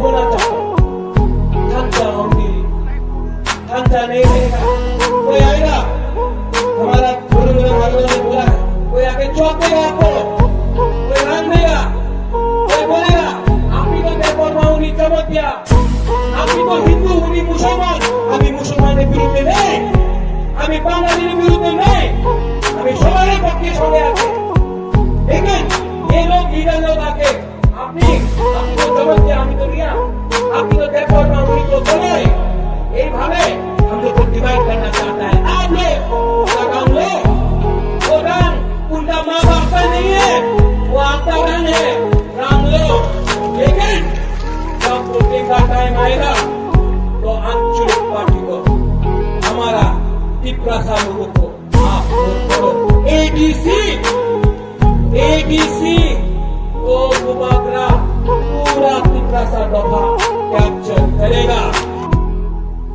होना चाहता, ढांचा होंगी, ढांचा नहीं रहेगा। कोई आएगा, हमारा गुरु ने बोला है, कोई आके चौंकेगा आपको, कोई रंग देगा, कोई बोलेगा आप ही तो देखो उन्हीं चमक दिया, आप ही तो हिंदू उन्हीं मुसलमान, अभी मुसलमान विरुद्ध नहीं, अभी बांग्लादेश विरुद्ध नहीं, अभी सवाल पक्के छोड़े आते। लेकिन ये लोग लीडर लोग आके आपने आपको चमक दिया, हम तो लिया, आप ही तो देखो उन्हीं को बोले, ये भावे हम लोग को डिवाइड करना चाहता है। आप लोग काम लो, वो रंग उनका माँ बाप का नहीं है, वो आपका रंग है, राम लो। लेकिन जब वोटिंग का टाइम आएगा तो आंचलिक पार्टी को, हमारा तिपरासा लोगों को आप वोट करो। एडीसी